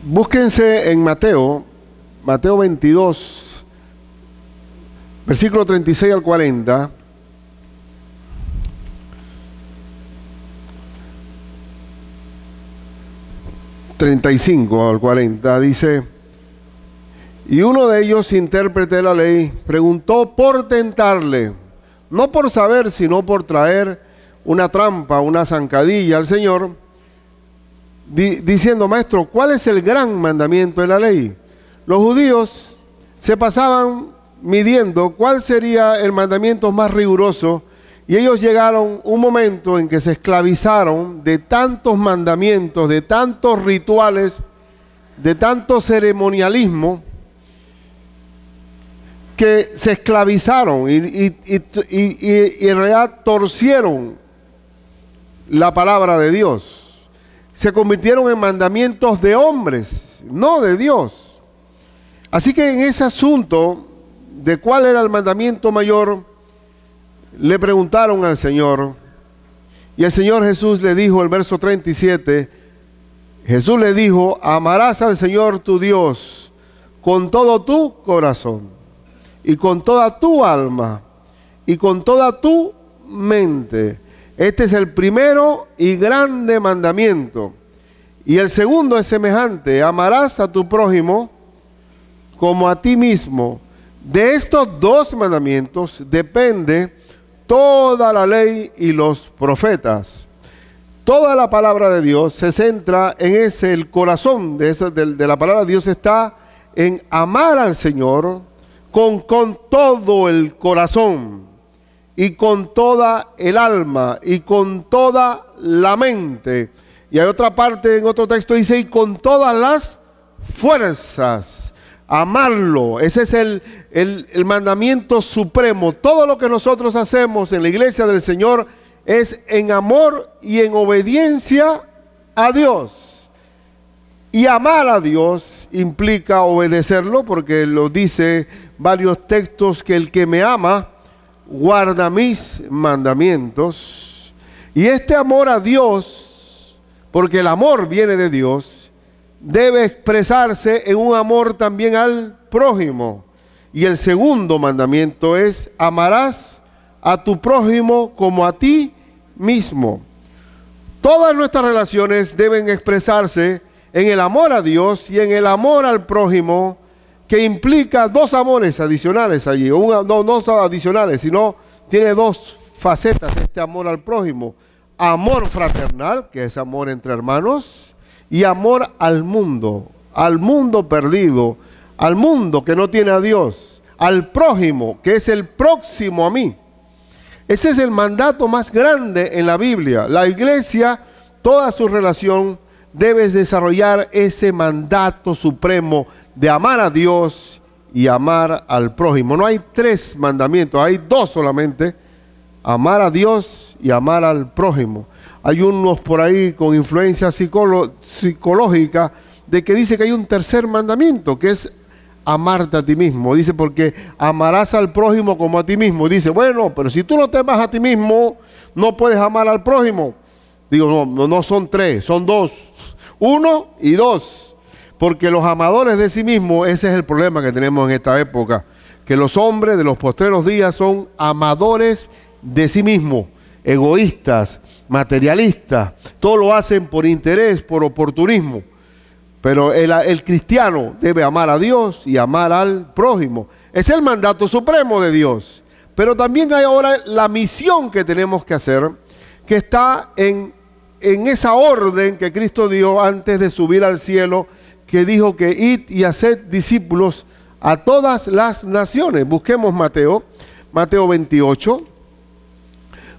Búsquense en Mateo 22, versículo 36 al 40. ...35 al 40... dice: y uno de ellos, intérprete de la ley, preguntó por tentarle, no por saber, sino por traer una trampa, una zancadilla al Señor, diciendo: maestro, ¿cuál es el gran mandamiento de la ley? Los judíos se pasaban midiendo cuál sería el mandamiento más riguroso, y ellos llegaron un momento en que se esclavizaron de tantos mandamientos, de tantos rituales, de tanto ceremonialismo, que se esclavizaron y en realidad torcieron la palabra de Dios. Se convirtieron en mandamientos de hombres, no de Dios. Así que en ese asunto de cuál era el mandamiento mayor, le preguntaron al Señor, y el Señor Jesús le dijo, el verso 37, Jesús le dijo: amarás al Señor tu Dios con todo tu corazón, y con toda tu alma, y con toda tu mente. Este es el primero y grande mandamiento. Y el segundo es semejante: amarás a tu prójimo como a ti mismo. De estos dos mandamientos depende toda la ley y los profetas. Toda la palabra de Dios se centra en ese, el corazón de la palabra de Dios está en amar al Señor con todo el corazón, y con toda el alma, y con toda la mente. Y hay otra parte, en otro texto dice: y con todas las fuerzas. Amarlo, ese es el mandamiento supremo. Todo lo que nosotros hacemos en la iglesia del Señor es en amor y en obediencia a Dios. Y amar a Dios implica obedecerlo, porque lo dice varios textos, que el que me ama guarda mis mandamientos. Y este amor a Dios, porque el amor viene de Dios, debe expresarse en un amor también al prójimo. Y el segundo mandamiento es: amarás a tu prójimo como a ti mismo. Todas nuestras relaciones deben expresarse en el amor a Dios y en el amor al prójimo, que implica dos amores adicionales allí. No son adicionales, sino tiene dos facetas este amor al prójimo: amor fraternal, que es amor entre hermanos, y amor al mundo perdido, al mundo que no tiene a Dios, al prójimo, que es el próximo a mí. Ese es el mandato más grande en la Biblia. La iglesia, toda su relación, debe desarrollar ese mandato supremo de amar a Dios y amar al prójimo. No hay tres mandamientos, hay dos solamente: amar a Dios y amar al prójimo. Hay unos por ahí con influencia psicológica de que dice que hay un tercer mandamiento, que es amarte a ti mismo. Dice: porque amarás al prójimo como a ti mismo. Dice: bueno, pero si tú no te amas a ti mismo, no puedes amar al prójimo. Digo: no son tres, son dos. Uno y dos. Porque los amadores de sí mismos, ese es el problema que tenemos en esta época, que los hombres de los postreros días son amadores de sí mismos, egoístas, materialistas, todo lo hacen por interés, por oportunismo. Pero el cristiano debe amar a Dios y amar al prójimo. Es el mandato supremo de Dios. Pero también hay ahora la misión que tenemos que hacer, que está en esa orden que Cristo dio antes de subir al cielo, que dijo que id y haced discípulos a todas las naciones. Busquemos Mateo 28.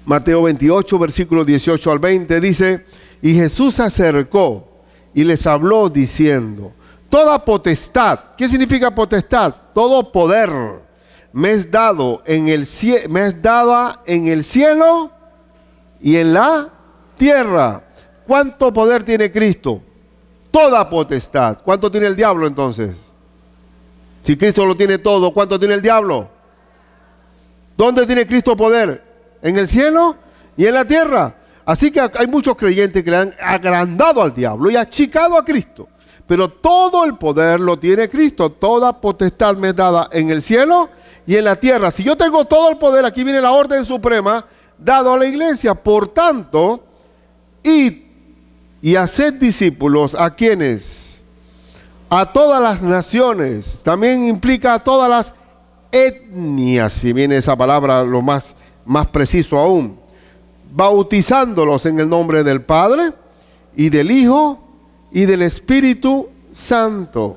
Mateo 28, versículos 18 al 20, dice: y Jesús se acercó y les habló diciendo: toda potestad, ¿qué significa potestad? Todo poder me es dado me es dada en el cielo y en la tierra. ¿Cuánto poder tiene Cristo? Toda potestad. ¿Cuánto tiene el diablo entonces? Si Cristo lo tiene todo, ¿cuánto tiene el diablo? ¿Dónde tiene Cristo poder? En el cielo y en la tierra. Así que hay muchos creyentes que le han agrandado al diablo y achicado a Cristo. pero todo el poder lo tiene Cristo. Toda potestad me es dada en el cielo y en la tierra. Si yo tengo todo el poder, aquí viene la orden suprema dado a la iglesia. Por tanto, id y haced discípulos ¿a quiénes? A todas las naciones. También implica a todas las etnias, si viene esa palabra lo más preciso aún. Bautizándolos en el nombre del Padre y del Hijo y del Espíritu Santo,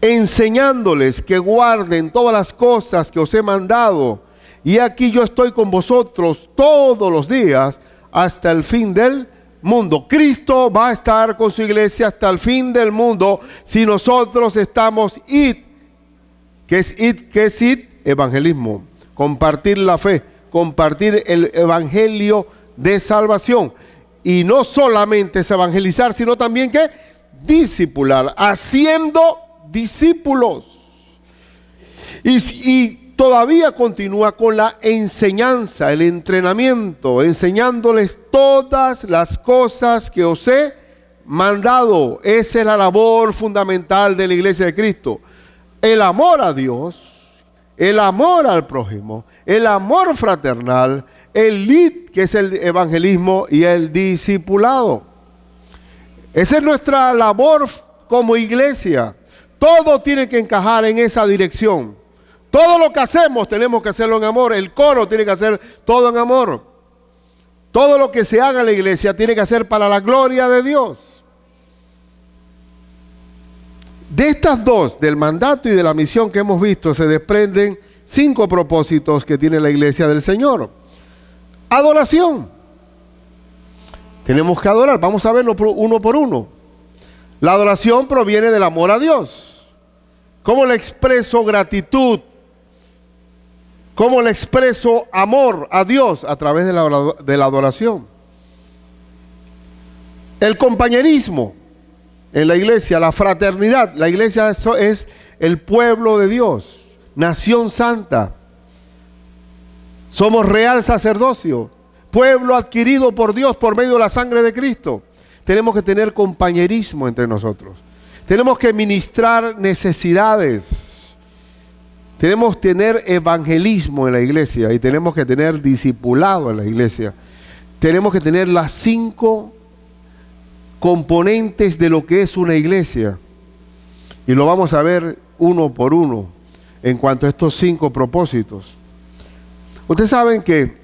enseñándoles que guarden todas las cosas que os he mandado. Y aquí yo estoy con vosotros todos los días hasta el fin del mundo. Cristo va a estar con su iglesia hasta el fin del mundo si nosotros estamos id. ¿Qué es id? ¿Qué es id? Evangelismo. Compartir la fe, compartir el evangelio de salvación. Y no solamente es evangelizar, sino también que discipular, haciendo discípulos. Y todavía continúa con la enseñanza, el entrenamiento, enseñándoles todas las cosas que os he mandado. Esa es la labor fundamental de la iglesia de Cristo. El amor a Dios, el amor al prójimo, el amor fraternal, el lead, que es el evangelismo, y el discipulado. Esa es nuestra labor como iglesia. Todo tiene que encajar en esa dirección. Todo lo que hacemos tenemos que hacerlo en amor. El coro tiene que hacer todo en amor. Todo lo que se haga en la iglesia tiene que hacer para la gloria de Dios. De estas dos, del mandato y de la misión que hemos visto, se desprenden 5 propósitos que tiene la iglesia del Señor. Adoración. Tenemos que adorar. Vamos a verlo uno por uno. La adoración proviene del amor a Dios. ¿Cómo le expreso gratitud? ¿Cómo le expreso amor a Dios? A través de la adoración. El compañerismo en la iglesia, la fraternidad. La iglesia es el pueblo de Dios, nación santa. Somos real sacerdocio, pueblo adquirido por Dios por medio de la sangre de Cristo. Tenemos que tener compañerismo entre nosotros. Tenemos que ministrar necesidades. Tenemos que tener evangelismo en la iglesia y tenemos que tener discipulado en la iglesia. Tenemos que tener las 5 componentes de lo que es una iglesia. Y lo vamos a ver uno por uno en cuanto a estos 5 propósitos. Ustedes saben que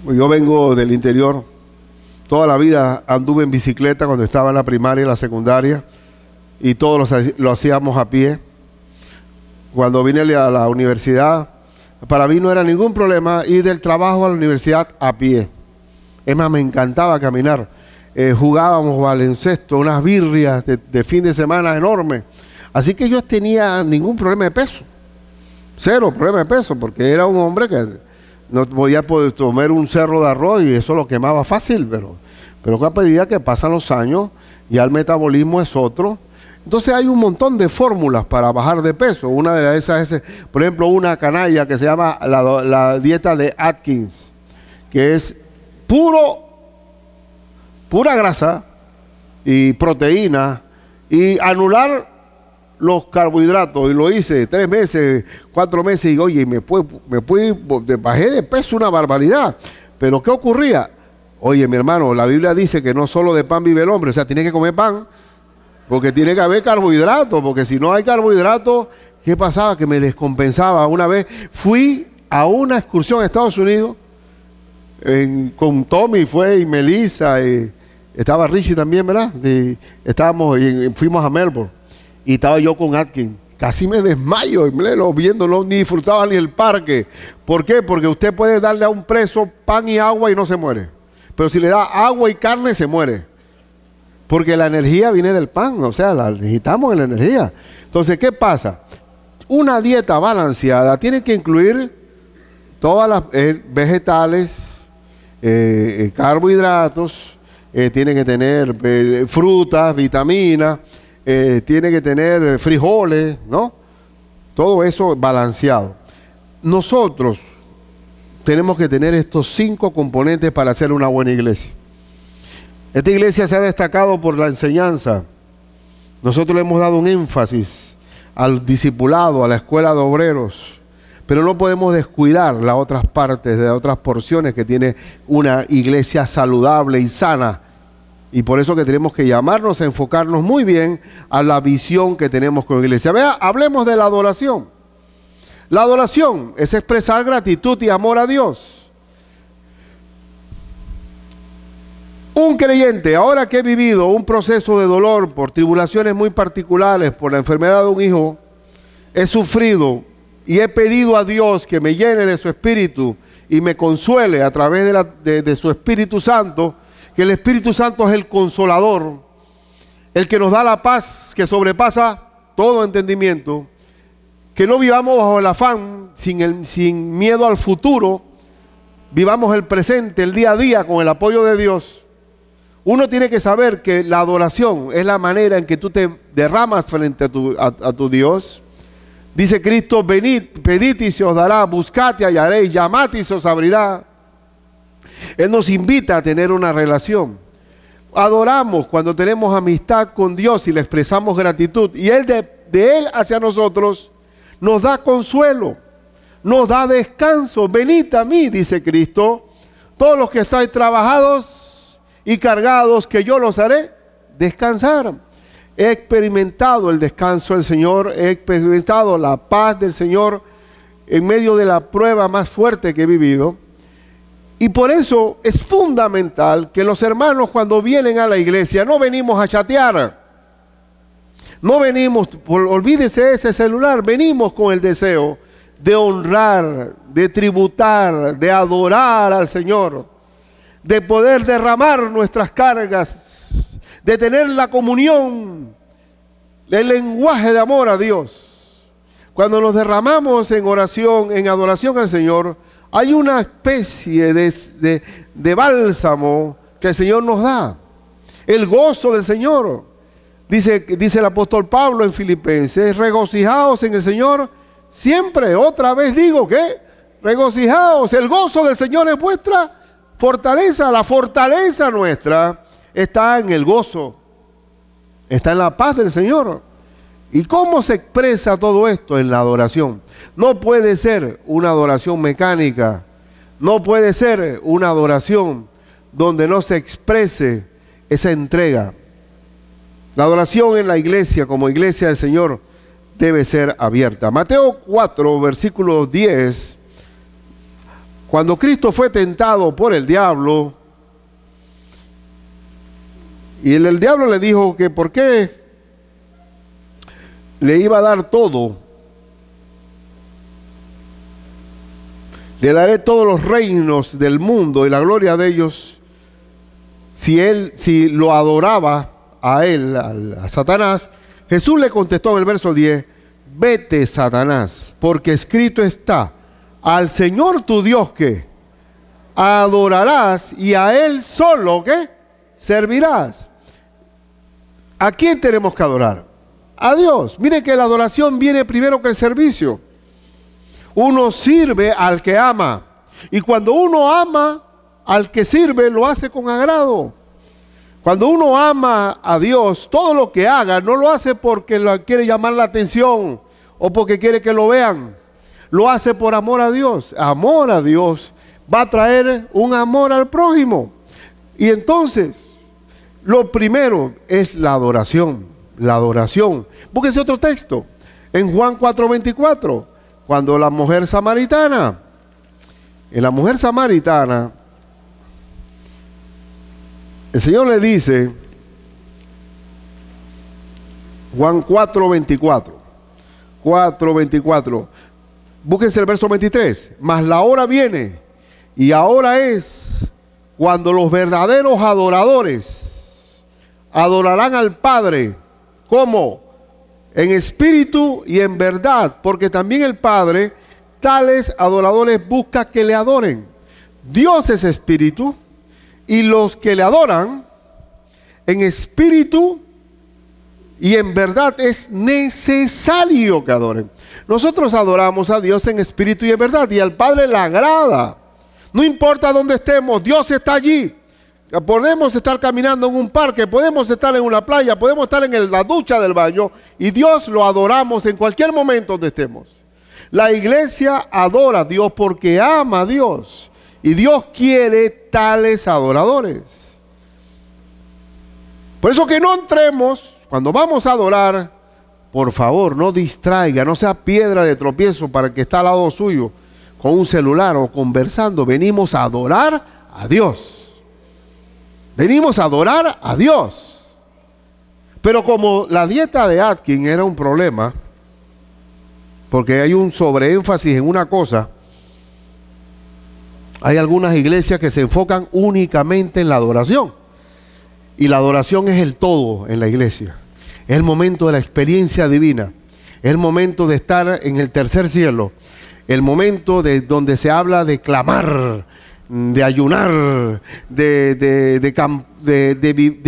yo vengo del interior. Toda la vida anduve en bicicleta cuando estaba en la primaria y la secundaria. Y todos lo hacíamos a pie. Cuando vine a la universidad, para mí no era ningún problema ir del trabajo a la universidad a pie. Es más, me encantaba caminar. Jugábamos baloncesto, unas birrias de fin de semana enormes. Así que yo tenía ningún problema de peso. 0 problema de peso, porque era un hombre que no podía poder comer un cerro de arroz y eso lo quemaba fácil, pero a medida que pasan los años, ya el metabolismo es otro. Entonces hay un montón de fórmulas para bajar de peso. Una de esas es, por ejemplo, una canalla que se llama la dieta de Atkins, que es pura grasa y proteína y anular los carbohidratos. Y lo hice 3 meses, 4 meses y oye, bajé de peso una barbaridad. Pero ¿qué ocurría? Oye, mi hermano, la Biblia dice que no solo de pan vive el hombre, o sea, tiene que comer pan, porque tiene que haber carbohidratos, porque si no hay carbohidratos, ¿qué pasaba? Que me descompensaba. Una vez fui a una excursión a Estados Unidos, con Tommy y Melissa, estaba Richie también, ¿verdad? Fuimos a Melbourne, y estaba yo con Atkins. Casi me desmayo, viéndolo, ni disfrutaba ni el parque. ¿Por qué? Porque usted puede darle a un preso pan y agua y no se muere. Pero si le da agua y carne, se muere. Porque la energía viene del pan, o sea, la necesitamos en la energía. Entonces, ¿qué pasa? Una dieta balanceada tiene que incluir todas las vegetales, carbohidratos, tiene que tener frutas, vitaminas, tiene que tener frijoles, ¿no? Todo eso balanceado. Nosotros tenemos que tener estos 5 componentes para hacer una buena iglesia. Esta iglesia se ha destacado por la enseñanza. Nosotros le hemos dado un énfasis al discipulado, a la escuela de obreros, pero no podemos descuidar las otras partes, de otras porciones que tiene una iglesia saludable y sana. Y por eso que tenemos que llamarnos a enfocarnos muy bien a la visión que tenemos con la iglesia. Vea, hablemos de la adoración. La adoración es expresar gratitud y amor a Dios. Un creyente, ahora que he vivido un proceso de dolor por tribulaciones muy particulares, por la enfermedad de un hijo, he sufrido y he pedido a Dios que me llene de su Espíritu y me consuele a través de su Espíritu Santo, que el Espíritu Santo es el consolador, el que nos da la paz que sobrepasa todo entendimiento, que no vivamos bajo el afán, sin miedo al futuro, vivamos el presente, el día a día con el apoyo de Dios. Uno tiene que saber que la adoración es la manera en que tú te derramas frente a tu Dios. Dice Cristo, venid, pedid y se os dará, buscad y hallaréis, llamad y se os abrirá. Él nos invita a tener una relación. Adoramos cuando tenemos amistad con Dios y le expresamos gratitud. Y Él de Él hacia nosotros nos da consuelo, nos da descanso. Venid a mí, dice Cristo, todos los que estáis trabajados y cargados, que yo los haré descansar. He experimentado el descanso del Señor, he experimentado la paz del Señor en medio de la prueba más fuerte que he vivido. Y por eso es fundamental que los hermanos, cuando vienen a la iglesia, no venimos a chatear. No venimos, olvídese ese celular, venimos con el deseo de honrar, de tributar, de adorar al Señor, de poder derramar nuestras cargas, de tener la comunión, el lenguaje de amor a Dios. Cuando nos derramamos en oración, en adoración al Señor, hay una especie de bálsamo que el Señor nos da. El gozo del Señor. Dice el apóstol Pablo en Filipenses, regocijaos en el Señor siempre. Otra vez digo que regocijaos. El gozo del Señor es vuestra fortaleza. La fortaleza nuestra está en el gozo, está en la paz del Señor. ¿Y cómo se expresa todo esto? En la adoración. No puede ser una adoración mecánica, no puede ser una adoración donde no se exprese esa entrega. La adoración en la iglesia, como iglesia del Señor, debe ser abierta. Mateo 4, versículo 10, cuando Cristo fue tentado por el diablo, y el diablo le dijo que por qué le iba a dar todo. Le daré todos los reinos del mundo y la gloria de ellos si lo adoraba a él, a Satanás. Jesús le contestó en el verso 10, vete, Satanás, porque escrito está, al Señor tu Dios que adorarás y a Él solo que servirás. ¿A quién tenemos que adorar? A Dios. Mire que la adoración viene primero que el servicio. Uno sirve al que ama. Y cuando uno ama al que sirve, lo hace con agrado. Cuando uno ama a Dios, todo lo que haga, no lo hace porque quiere llamar la atención o porque quiere que lo vean. Lo hace por amor a Dios. Amor a Dios va a traer un amor al prójimo. Y entonces, lo primero es la adoración. La adoración. Búsquese otro texto. En Juan 4:24, cuando la mujer samaritana, el Señor le dice, Juan 4:24, búsquense el verso 23, mas la hora viene y ahora es cuando los verdaderos adoradores adorarán al Padre. ¿Cómo? En espíritu y en verdad, porque también el Padre tales adoradores busca que le adoren. Dios es espíritu y los que le adoran en espíritu y en verdad es necesario que adoren. Nosotros adoramos a Dios en espíritu y en verdad y al Padre le agrada. No importa dónde estemos, Dios está allí. Podemos estar caminando en un parque, podemos estar en una playa, podemos estar en la ducha del baño y Dios lo adoramos en cualquier momento donde estemos. La iglesia adora a Dios porque ama a Dios y Dios quiere tales adoradores. Por eso que no entremos, cuando vamos a adorar, por favor, no distraiga, no sea piedra de tropiezo para el que está al lado suyo con un celular o conversando. Venimos a adorar a Dios. Venimos a adorar a Dios. Pero como la dieta de Atkins era un problema, porque hay un sobreénfasis en una cosa, hay algunas iglesias que se enfocan únicamente en la adoración. Y la adoración es el todo en la iglesia. Es el momento de la experiencia divina. Es el momento de estar en el tercer cielo. El momento de donde se habla de clamar, de ayunar, de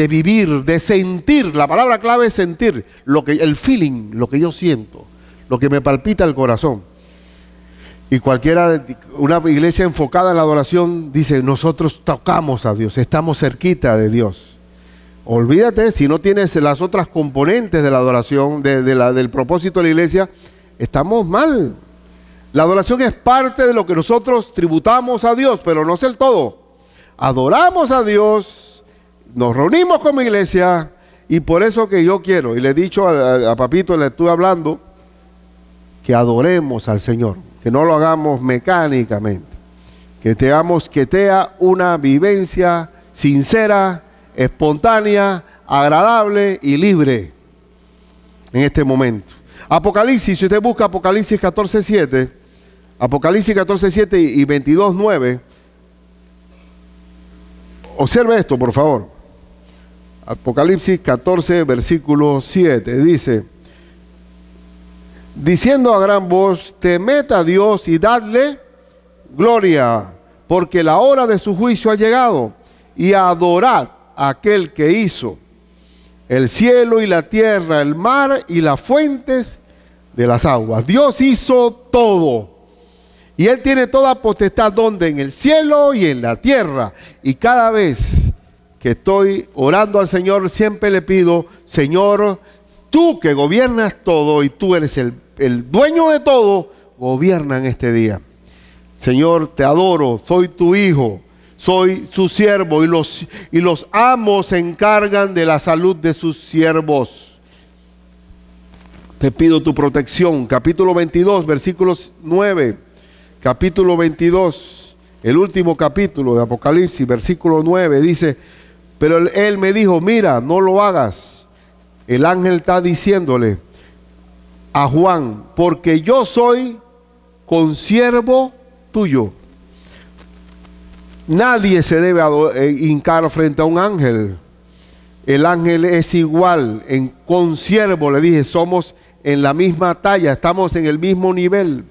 vivir, de sentir. La palabra clave es sentir, el feeling, lo que yo siento, lo que me palpita el corazón. Y una iglesia enfocada en la adoración dice, nosotros tocamos a Dios, estamos cerquita de Dios. Olvídate, si no tienes las otras componentes de la adoración, del propósito de la iglesia, estamos mal. La adoración es parte de lo que nosotros tributamos a Dios, pero no es el todo. Adoramos a Dios, nos reunimos como iglesia, y por eso que yo quiero, y le he dicho a Papito, le estuve hablando, que adoremos al Señor, que no lo hagamos mecánicamente, que sea una vivencia sincera, espontánea, agradable y libre en este momento. Apocalipsis, si usted busca Apocalipsis 14:7, Apocalipsis 14:7 y 22:9, observe esto, por favor. Apocalipsis 14, versículo 7, dice, diciendo a gran voz, temed a Dios y dadle gloria, porque la hora de su juicio ha llegado, y adorad a aquel que hizo el cielo y la tierra, el mar y las fuentes de las aguas. Dios hizo todo. Y Él tiene toda potestad, donde en el cielo y en la tierra. Y cada vez que estoy orando al Señor, siempre le pido, Señor, tú que gobiernas todo y tú eres el dueño de todo, gobierna en este día. Señor, te adoro, soy tu hijo, soy su siervo, y los amos se encargan de la salud de sus siervos. Te pido tu protección. Capítulo 22, versículos 9. Capítulo 22, el último capítulo de Apocalipsis, versículo 9, dice, pero él me dijo, mira, no lo hagas. El ángel está diciéndole a Juan, porque yo soy consiervo tuyo. Nadie se debe hincar frente a un ángel. El ángel es igual, consiervo, le dije, somos en la misma talla, estamos en el mismo nivel.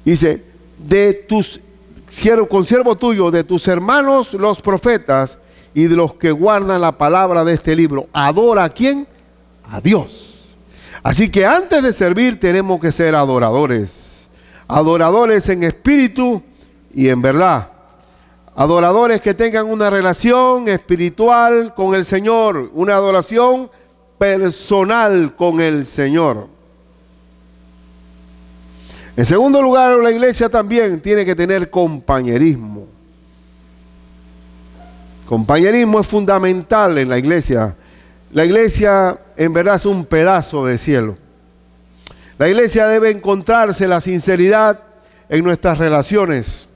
Dice, consiervo tuyo, de tus hermanos los profetas y de los que guardan la palabra de este libro. ¿Adora a quién? A Dios. Así que antes de servir tenemos que ser adoradores. Adoradores en espíritu y en verdad. Adoradores que tengan una relación espiritual con el Señor, una adoración personal con el Señor. En segundo lugar, la iglesia también tiene que tener compañerismo. Compañerismo es fundamental en la iglesia. La iglesia en verdad es un pedazo de cielo. La iglesia debe encontrarse la sinceridad en nuestras relaciones.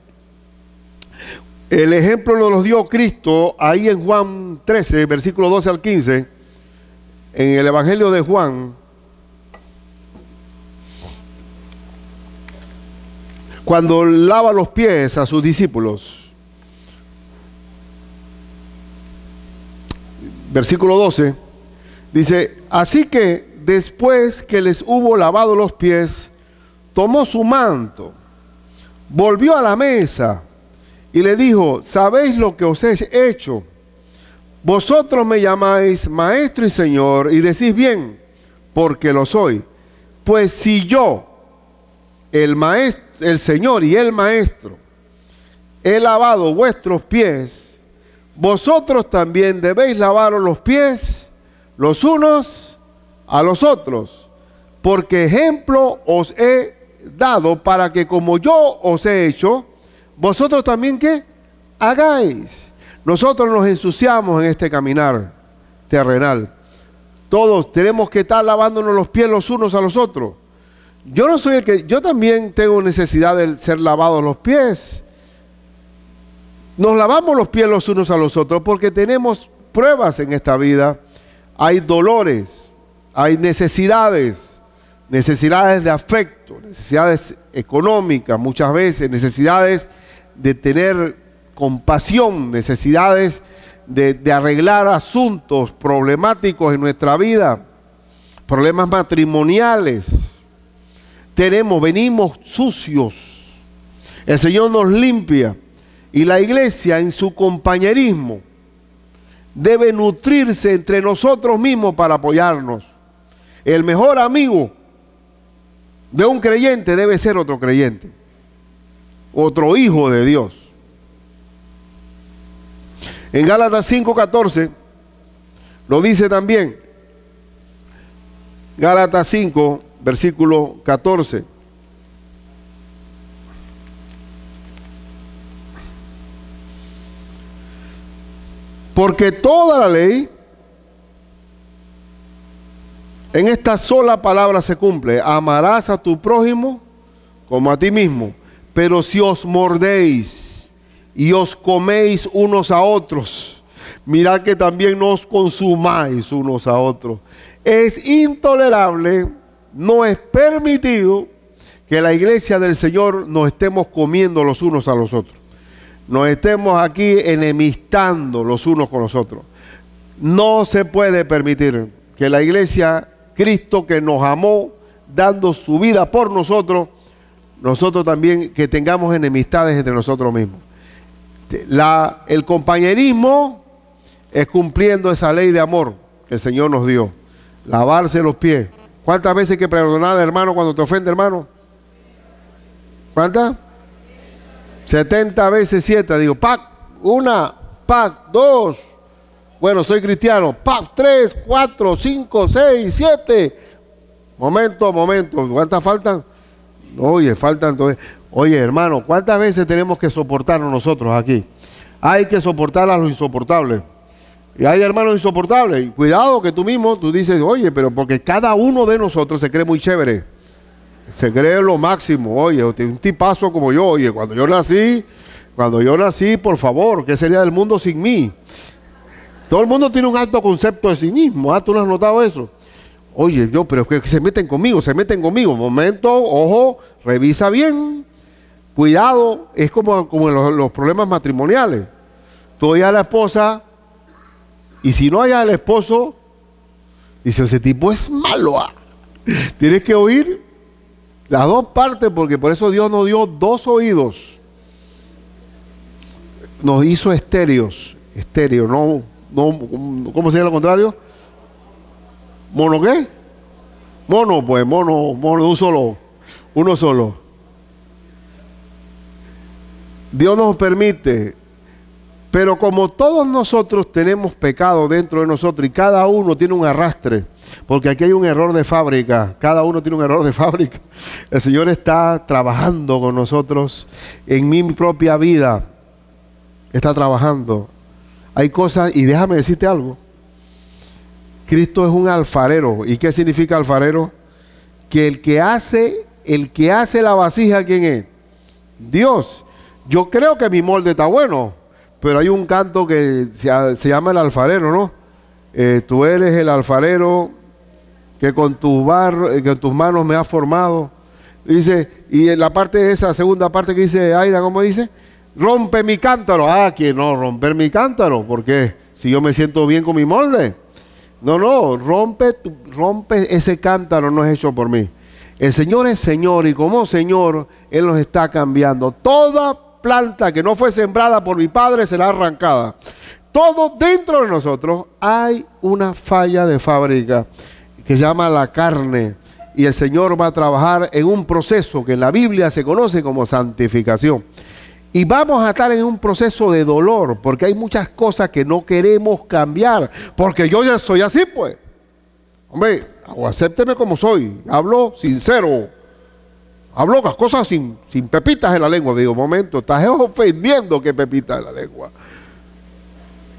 El ejemplo nos lo dio Cristo ahí en Juan 13, versículo 12 al 15, en el Evangelio de Juan, cuando lava los pies a sus discípulos. Versículo 12, dice, así que después que les hubo lavado los pies, tomó su manto, volvió a la mesa y le dijo, ¿sabéis lo que os he hecho? Vosotros me llamáis maestro y señor y decís bien, porque lo soy. Pues si yo, el Señor y el Maestro, he lavado vuestros pies, vosotros también debéis lavaros los pies los unos a los otros, porque ejemplo os he dado para que como yo os he hecho, vosotros también ¿qué? Hagáis. Nosotros nos ensuciamos en este caminar terrenal. Todos tenemos que estar lavándonos los pies los unos a los otros. Yo no soy el que, yo también tengo necesidad de ser lavados los pies. Nos lavamos los pies los unos a los otros porque tenemos pruebas en esta vida. Hay dolores, hay necesidades de afecto, necesidades económicas muchas veces, necesidades de tener compasión, necesidades de arreglar asuntos problemáticos en nuestra vida, problemas matrimoniales. Venimos sucios. El Señor nos limpia y la iglesia en su compañerismo debe nutrirse entre nosotros mismos para apoyarnos. El mejor amigo de un creyente debe ser otro creyente, otro hijo de Dios. En Gálatas 5:14 lo dice también. Gálatas 5, versículo 14. Porque toda la ley en esta sola palabra se cumple: amarás a tu prójimo como a ti mismo. Pero si os mordéis y os coméis unos a otros, mirad que también no os consumáis unos a otros. Es intolerable, no es permitido que la iglesia del Señor nos estemos comiendo los unos a los otros. Nos estemos aquí enemistando los unos con los otros. No se puede permitir que la iglesia, Cristo que nos amó dando su vida por nosotros, nosotros también que tengamos enemistades entre nosotros mismos. El compañerismo es cumpliendo esa ley de amor que el Señor nos dio. Lavarse los pies. ¿Cuántas veces hay que perdonar al hermano cuando te ofende, hermano? ¿Cuántas? 70 veces 7. Digo, pac, 1, pac, 2. Bueno, soy cristiano. Pac, 3, 4, 5, 6, 7. Momento. ¿Cuántas faltan? Oye, faltan. Oye, hermano, ¿cuántas veces tenemos que soportarnos nosotros aquí? Hay que soportar a los insoportables. Y hay hermanos insoportables. Y cuidado que tú mismo, tú dices, oye, pero porque cada uno de nosotros se cree muy chévere. Se cree lo máximo. Oye, un tipazo como yo. Oye, cuando yo nací, por favor, ¿qué sería del mundo sin mí? Todo el mundo tiene un alto concepto de sí mismo. ¿Tú no has notado eso? Oye, pero que se meten conmigo. Momento, ojo, revisa bien. Cuidado, es como en los problemas matrimoniales. Tú oyes a la esposa, y si no oyes al esposo, dice, ese tipo es malo. Tienes que oír las dos partes, porque por eso Dios nos dio dos oídos. Nos hizo estéreos, no, ¿cómo sería lo contrario? ¿Mono qué? Mono, uno solo. Dios nos permite, pero como todos nosotros tenemos pecado dentro de nosotros y cada uno tiene un arrastre, porque aquí hay un error de fábrica, cada uno tiene un error de fábrica. El Señor está trabajando con nosotros en mi propia vida, está trabajando. Hay cosas, y déjame decirte algo, Cristo es un alfarero. ¿Y qué significa alfarero? Que el que hace la vasija, ¿quién es? Dios. Yo creo que mi molde está bueno, pero hay un canto que se llama el alfarero, ¿no? Tú eres el alfarero que con tus manos me has formado. Dice, y en la parte de esa segunda parte que dice Aida, ¿cómo dice? Rompe mi cántaro. ¿Quién no? Romper mi cántaro. ¿Por qué? Si yo me siento bien con mi molde. No, rompe ese cántaro, no es hecho por mí. El Señor es Señor y como Señor, Él nos está cambiando. Toda planta que no fue sembrada por mi Padre será arrancada. Todo dentro de nosotros hay una falla de fábrica que se llama la carne. Y el Señor va a trabajar en un proceso que en la Biblia se conoce como santificación. Y vamos a estar en un proceso de dolor, porque hay muchas cosas que no queremos cambiar, porque yo ya soy así, pues. Hombre, o acépteme como soy, hablo sincero, hablo las cosas sin pepitas en la lengua. Digo, momento, estás ofendiendo que pepitas en la lengua.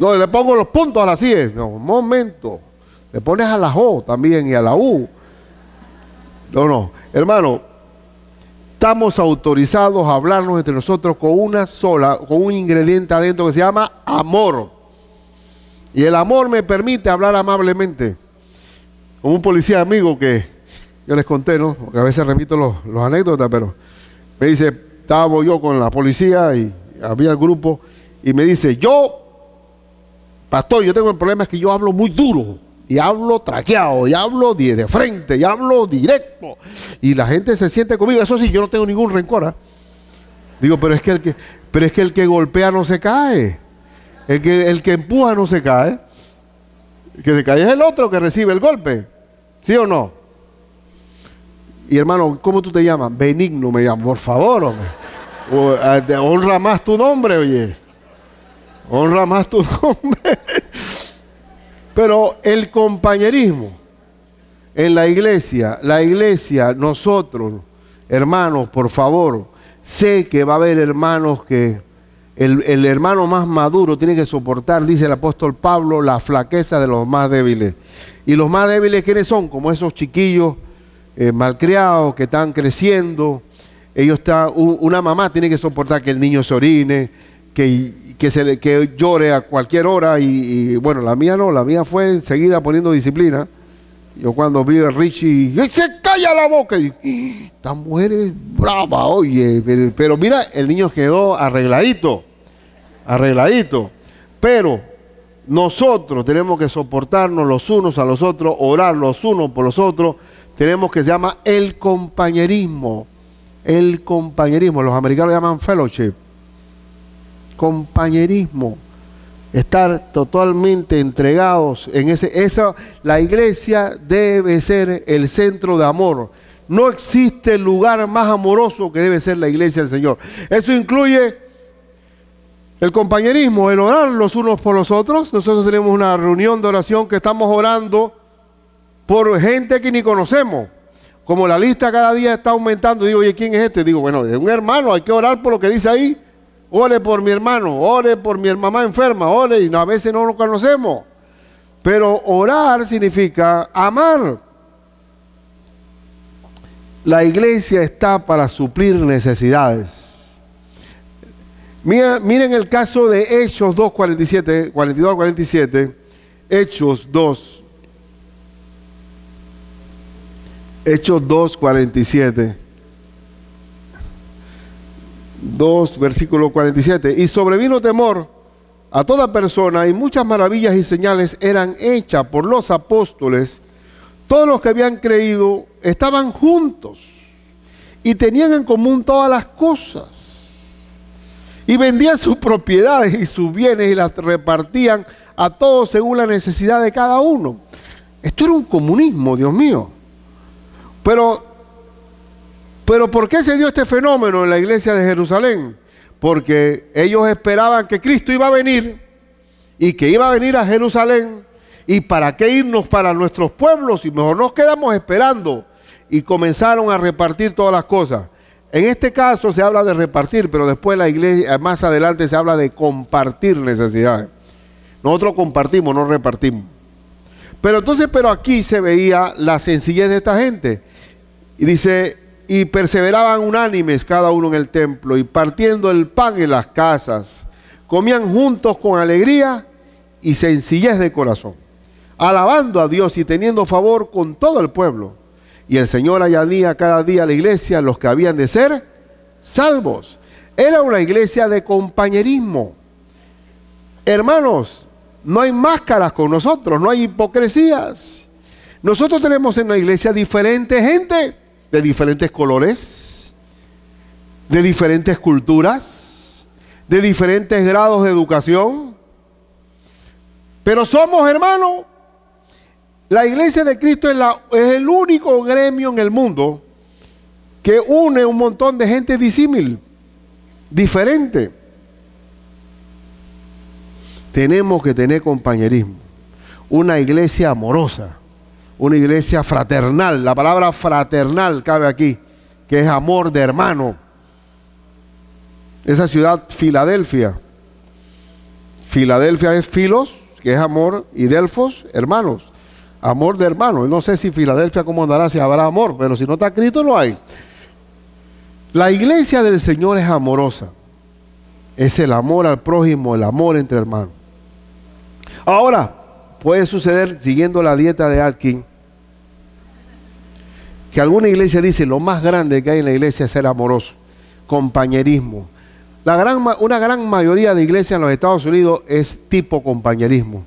No, le pongo los puntos a las CIE. No, momento, le pones a la O también y a la U. No, hermano, estamos autorizados a hablarnos entre nosotros con un ingrediente adentro que se llama amor. Y el amor me permite hablar amablemente. Como un policía amigo que yo les conté, ¿no? Porque a veces repito los anécdotas, pero me dice, estábamos yo con la policía y había el grupo, y me dice, pastor, yo tengo el problema es que yo hablo muy duro, y hablo traqueado, y hablo de frente, y hablo directo, y la gente se siente conmigo. Eso sí, yo no tengo ningún rencor, ¿eh? Digo, pero es que el que golpea no se cae, el que empuja no se cae, el que se cae es el otro que recibe el golpe, ¿sí o no? Y hermano, ¿cómo tú te llamas? Benigno me llamo, por favor, hombre. Honra más tu nombre, oye. Honra más tu nombre. Pero el compañerismo en la iglesia, nosotros, hermanos, por favor, sé que va a haber hermanos que el hermano más maduro tiene que soportar, dice el apóstol Pablo, la flaqueza de los más débiles. Y los más débiles, ¿quiénes son? Como esos chiquillos malcriados que están creciendo. Una mamá tiene que soportar que el niño se orine, que llore a cualquier hora, y bueno, la mía no, la mía fue enseguida poniendo disciplina. Yo cuando vi a Richie, ¡se calla la boca! Y, esta mujer es brava, oye, pero mira, el niño quedó arregladito. Pero nosotros tenemos que soportarnos los unos a los otros, orar los unos por los otros. Tenemos que se llama el compañerismo. Los americanos lo llaman fellowship. Compañerismo. Estar totalmente entregados en la iglesia debe ser el centro de amor. No existe lugar más amoroso que debe ser la iglesia del Señor. Eso incluye el compañerismo, el orar los unos por los otros. Nosotros tenemos una reunión de oración que estamos orando por gente que ni conocemos. Como la lista cada día está aumentando, digo, oye, ¿quién es este? Digo, bueno, es un hermano, hay que orar por lo que dice ahí. Ore por mi hermano, ore por mi mamá enferma, ore, y a veces no nos conocemos. Pero orar significa amar. La iglesia está para suplir necesidades. Miren el caso de Hechos 2, 42 47, Hechos 2. Hechos 2, 47. 2, versículo 47. Y sobrevino temor a toda persona, y muchas maravillas y señales eran hechas por los apóstoles. Todos los que habían creído estaban juntos y tenían en común todas las cosas. Y vendían sus propiedades y sus bienes y las repartían a todos según la necesidad de cada uno. Esto era un comunismo, Dios mío. Pero ¿por qué se dio este fenómeno en la iglesia de Jerusalén? Porque ellos esperaban que Cristo iba a venir y que iba a venir a Jerusalén. ¿Y para qué irnos para nuestros pueblos? Y mejor nos quedamos esperando. Y comenzaron a repartir todas las cosas. En este caso se habla de repartir, pero después la iglesia, más adelante se habla de compartir necesidades. Nosotros compartimos, no repartimos. Pero aquí se veía la sencillez de esta gente. Y dice, y perseveraban unánimes cada uno en el templo, y partiendo el pan en las casas, comían juntos con alegría y sencillez de corazón, alabando a Dios y teniendo favor con todo el pueblo. Y el Señor añadía cada día a la iglesia los que habían de ser salvos. Era una iglesia de compañerismo. Hermanos, no hay máscaras con nosotros, no hay hipocresías. Nosotros tenemos en la iglesia diferente gente, de diferentes colores, de diferentes culturas, de diferentes grados de educación. Pero somos hermanos. La iglesia de Cristo es el único gremio en el mundo que une un montón de gente disímil, diferente. Tenemos que tener compañerismo. Una iglesia amorosa, una iglesia fraternal. La palabra fraternal cabe aquí, que es amor de hermano. Esa ciudad, Filadelfia. Filadelfia es filos, que es amor, y delfos, hermanos. Amor de hermanos. No sé si Filadelfia cómo andará, si habrá amor, pero si no está escrito no hay. La iglesia del Señor es amorosa. Es el amor al prójimo, el amor entre hermanos. Ahora, puede suceder, siguiendo la dieta de Atkins, que alguna iglesia dice, lo más grande que hay en la iglesia es ser amoroso, compañerismo. Una gran mayoría de iglesias en los Estados Unidos es tipo compañerismo.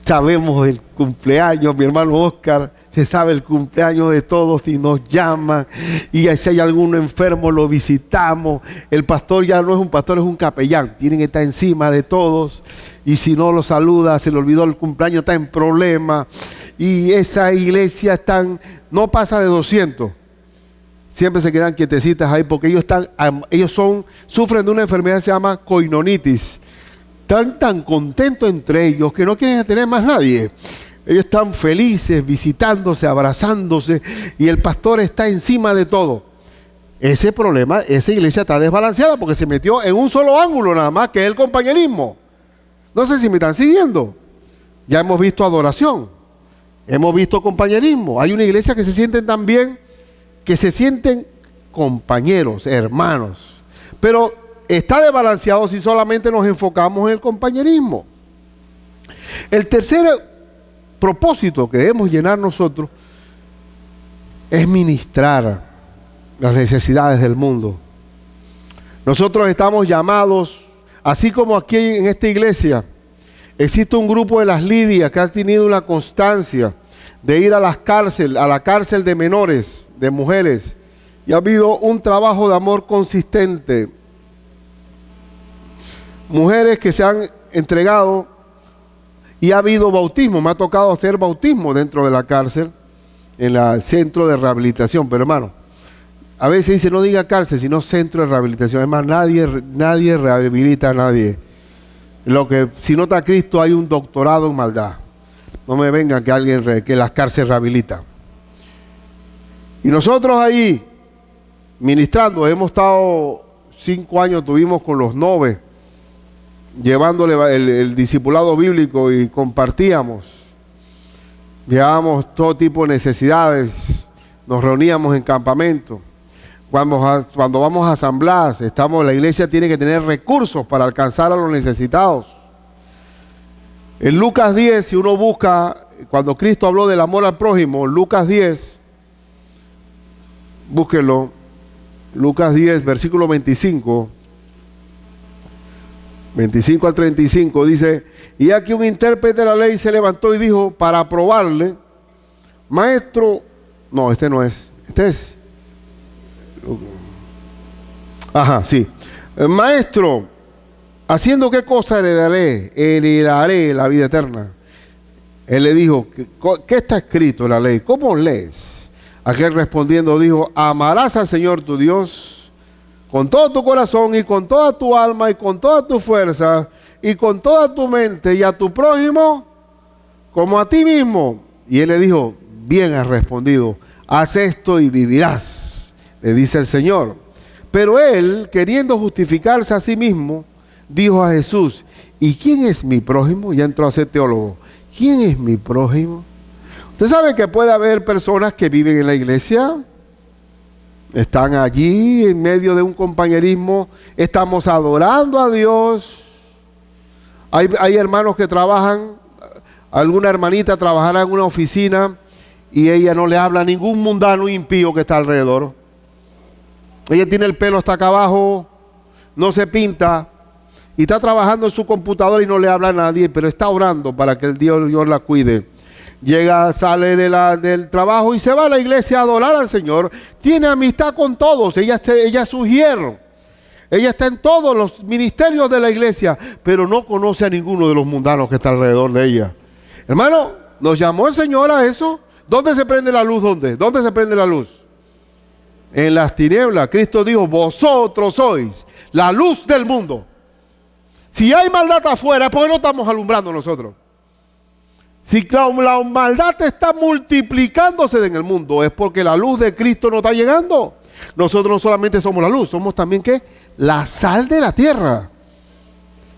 Sabemos el cumpleaños, mi hermano Oscar se sabe el cumpleaños de todos y nos llaman, y si hay alguno enfermo lo visitamos. El pastor ya no es un pastor, es un capellán, tienen que estar encima de todos, y si no lo saluda, se le olvidó el cumpleaños, está en problema. Y esa iglesia no pasa de 200. Siempre se quedan quietecitas ahí porque sufren de una enfermedad que se llama coinonitis. Están tan contentos entre ellos que no quieren tener más nadie. Ellos están felices, visitándose, abrazándose, y el pastor está encima de todo. Ese problema, esa iglesia está desbalanceada porque se metió en un solo ángulo nada más, que es el compañerismo. No sé si me están siguiendo. Ya hemos visto adoración, hemos visto compañerismo. Hay una iglesia que se sienten tan bien, que se sienten compañeros, hermanos. Pero está desbalanceado si solamente nos enfocamos en el compañerismo. El tercer propósito que debemos llenar nosotros es ministrar las necesidades del mundo. Nosotros estamos llamados, así como aquí en esta iglesia, existe un grupo de las Lidias que ha tenido una constancia de ir a la cárcel de menores, de mujeres, y ha habido un trabajo de amor consistente. Mujeres que se han entregado, y ha habido bautismo. Me ha tocado hacer bautismo dentro de la cárcel, en el centro de rehabilitación. Pero hermano, a veces dice no diga cárcel, sino centro de rehabilitación. Es más, nadie rehabilita a nadie. Si no está Cristo, hay un doctorado en maldad. No me vengan que las cárceles rehabilitan. Y nosotros ahí ministrando, hemos estado 5 años, tuvimos con los Nove, llevándole el discipulado bíblico, y compartíamos. Llevábamos todo tipo de necesidades, nos reuníamos en campamento. Cuando vamos a asambleas, la iglesia tiene que tener recursos para alcanzar a los necesitados. En Lucas 10, si uno busca, cuando Cristo habló del amor al prójimo, Lucas 10, búsquenlo, Lucas 10, versículo 25 al 35, dice: y aquí un intérprete de la ley se levantó y dijo, para probarle, maestro, no, este no es, este es, maestro, ¿haciendo qué cosa heredaré la vida eterna? Él le dijo, ¿qué está escrito en la ley? ¿Cómo lees? Aquel respondiendo dijo, amarás al Señor tu Dios con todo tu corazón y con toda tu alma y con toda tu fuerza y con toda tu mente, y a tu prójimo como a ti mismo. Y él le dijo, bien has respondido, haz esto y vivirás, le dice el Señor. Pero él, queriendo justificarse a sí mismo, dijo a Jesús, ¿y quién es mi prójimo? Ya entró a ser teólogo. ¿Quién es mi prójimo? ¿Usted sabe que puede haber personas que viven en la iglesia? Están allí en medio de un compañerismo, estamos adorando a Dios. Hay hermanos que trabajan, alguna hermanita trabajará en una oficina y ella no le habla a ningún mundano impío que está alrededor. Ella tiene el pelo hasta acá abajo, no se pinta y está trabajando en su computadora y no le habla a nadie, pero está orando para que el Dios la cuide. Llega, sale del trabajo y se va a la iglesia a adorar al Señor. Tiene amistad con todos. Ella es su hierro. Ella está en todos los ministerios de la iglesia, pero no conoce a ninguno de los mundanos que está alrededor de ella. Hermano, nos llamó el Señor a eso. ¿Dónde se prende la luz? ¿Dónde se prende la luz? En las tinieblas. Cristo dijo, vosotros sois la luz del mundo. Si hay maldad afuera, ¿por qué no estamos alumbrando nosotros? Si la maldad está multiplicándose en el mundo, es porque la luz de Cristo no está llegando. Nosotros no solamente somos la luz, somos también ¿qué? La sal de la tierra.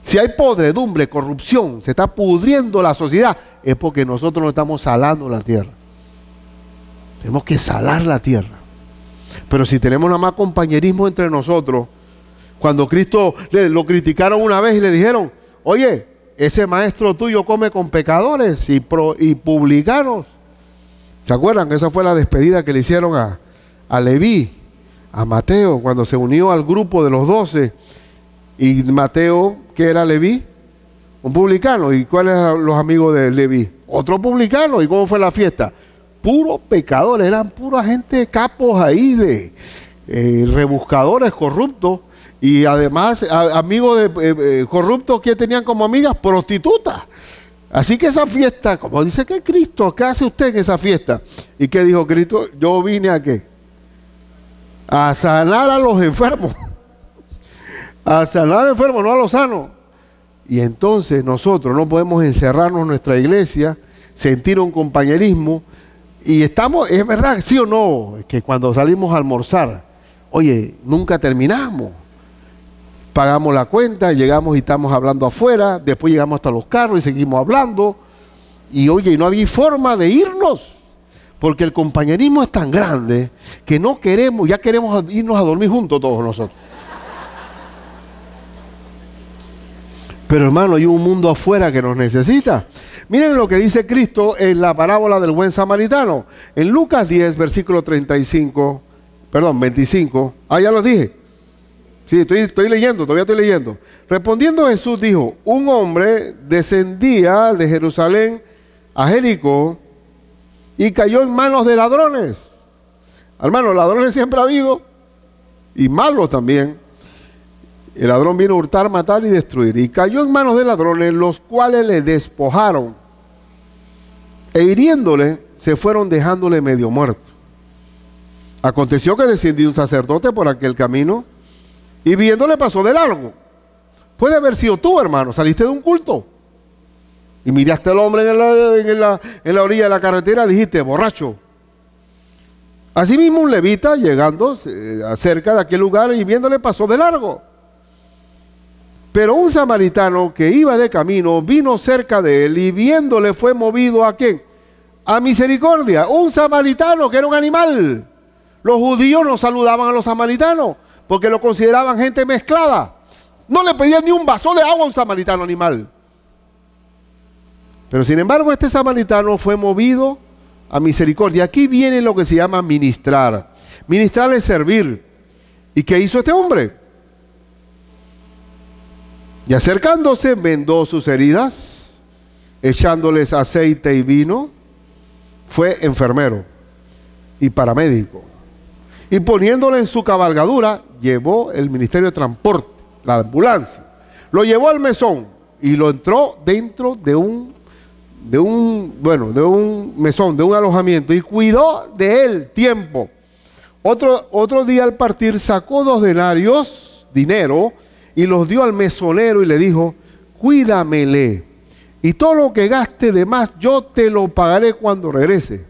Si hay podredumbre, corrupción, se está pudriendo la sociedad, es porque nosotros no estamos salando la tierra. Tenemos que salar la tierra. Pero si tenemos nada más compañerismo entre nosotros, cuando Cristo lo criticaron una vez y le dijeron, oye, ese maestro tuyo come con pecadores y publicanos. ¿Se acuerdan? Esa fue la despedida que le hicieron a Leví, a Mateo, cuando se unió al grupo de los 12. Y Mateo, ¿qué era Leví? Un publicano. ¿Y cuáles eran los amigos de Leví? Otro publicano. ¿Y cómo fue la fiesta? Puros pecadores, eran pura gente capos ahí de rebuscadores corruptos. Y además, amigos de corruptos que tenían como amigas prostitutas. Así que esa fiesta, como dice que Cristo, ¿qué hace usted en esa fiesta? ¿Y qué dijo Cristo? Yo vine a qué? A sanar a los enfermos. A sanar a los enfermos, no a los sanos. Y entonces nosotros no podemos encerrarnos en nuestra iglesia, sentir un compañerismo. Y estamos, es verdad, sí o no, que cuando salimos a almorzar, oye, nunca terminamos. Pagamos la cuenta, llegamos y estamos hablando afuera, después llegamos hasta los carros y seguimos hablando. Y oye, no había forma de irnos, porque el compañerismo es tan grande que no queremos, ya queremos irnos a dormir juntos todos nosotros. Pero hermano, hay un mundo afuera que nos necesita. Miren lo que dice Cristo en la parábola del buen samaritano. En Lucas 10, versículo 25. Ya lo dije. Sí, estoy leyendo, todavía estoy leyendo. Respondiendo Jesús dijo, un hombre descendía de Jerusalén a Jericó y cayó en manos de ladrones. Hermano, ladrones siempre ha habido y malos también. El ladrón vino a hurtar, matar y destruir. Y cayó en manos de ladrones, los cuales le despojaron. E hiriéndole, se fueron dejándole medio muerto. Aconteció que descendió un sacerdote por aquel camino y viéndole pasó de largo. Puede haber sido tú, hermano, saliste de un culto y miraste al hombre en la orilla de la carretera, dijiste, borracho. Asimismo un levita llegando cerca de aquel lugar y viéndole pasó de largo. Pero un samaritano que iba de camino vino cerca de él y viéndole fue movido ¿a quién? A misericordia. Un samaritano que era un animal. Los judíos no saludaban a los samaritanos porque lo consideraban gente mezclada. No le pedían ni un vaso de agua a un samaritano animal. Pero sin embargo este samaritano fue movido a misericordia. Aquí viene lo que se llama ministrar. Ministrar es servir. ¿Y qué hizo este hombre? Y acercándose vendó sus heridas, echándoles aceite y vino, fue enfermero y paramédico. Y poniéndole en su cabalgadura, llevó el ministerio de transporte, la ambulancia. Lo llevó al mesón y lo entró dentro de un mesón, de un alojamiento, y cuidó de él tiempo. Otro día al partir sacó 2 denarios, dinero, y los dio al mesonero y le dijo, cuídamele, y todo lo que gaste de más yo te lo pagaré cuando regrese.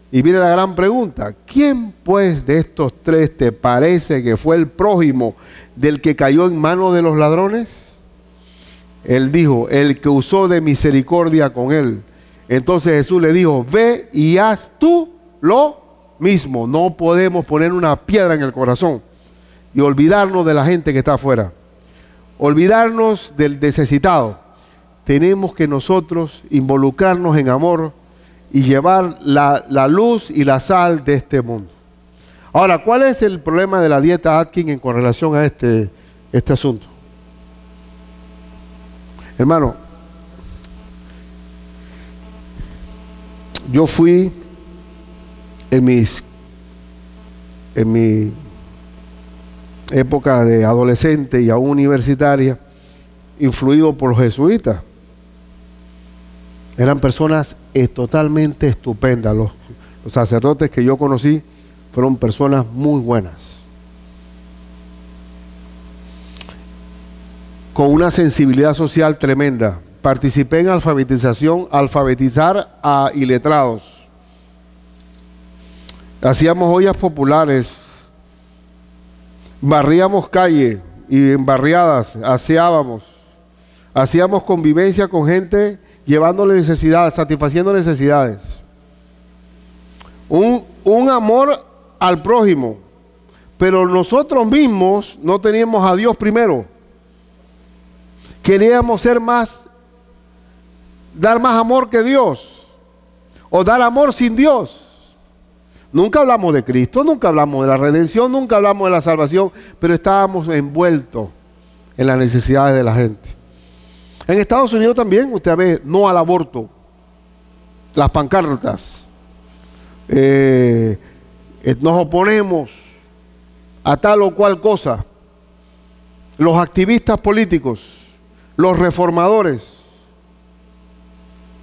Y viene la gran pregunta, ¿quién pues de estos 3 te parece que fue el prójimo del que cayó en manos de los ladrones? Él dijo, el que usó de misericordia con él. Entonces Jesús le dijo, ve y haz tú lo mismo. No podemos poner una piedra en el corazón y olvidarnos de la gente que está afuera. Olvidarnos del necesitado. Tenemos que nosotros involucrarnos en amor y llevar la luz y la sal de este mundo. Ahora, ¿cuál es el problema de la dieta Atkins con relación a este asunto? Hermano, yo fui en mi época de adolescente y aún universitaria, influido por los jesuitas. Eran personas totalmente estupendas. Los sacerdotes que yo conocí fueron personas muy buenas. con una sensibilidad social tremenda. Participé en alfabetización, alfabetizar a iletrados. Hacíamos ollas populares, barríamos calle y en barriadas aseábamos, hacíamos convivencia con gente llevándole necesidades, satisfaciendo necesidades. Un amor al prójimo, pero nosotros mismos no teníamos a Dios primero. Queríamos ser más, dar más amor que Dios, o dar amor sin Dios. Nunca hablamos de Cristo, nunca hablamos de la redención, nunca hablamos de la salvación, pero estábamos envueltos en las necesidades de la gente. En Estados Unidos también usted ve no al aborto, las pancartas, nos oponemos a tal o cual cosa, los activistas políticos, los reformadores,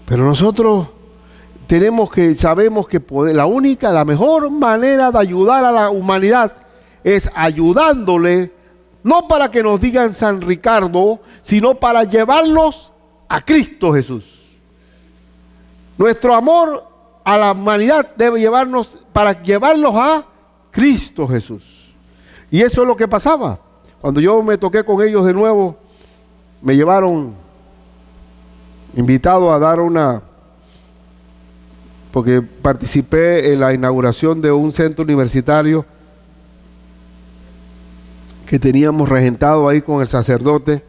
pero nosotros sabemos que la mejor manera de ayudar a la humanidad es ayudándole, no para que nos digan San Ricardo, sino para llevarlos a Cristo Jesús. Nuestro amor a la humanidad debe llevarnos a Cristo Jesús. Y eso es lo que pasaba. Cuando yo me toqué con ellos de nuevo, me llevaron invitado a dar porque participé en la inauguración de un centro universitario que teníamos regentado ahí con el sacerdote,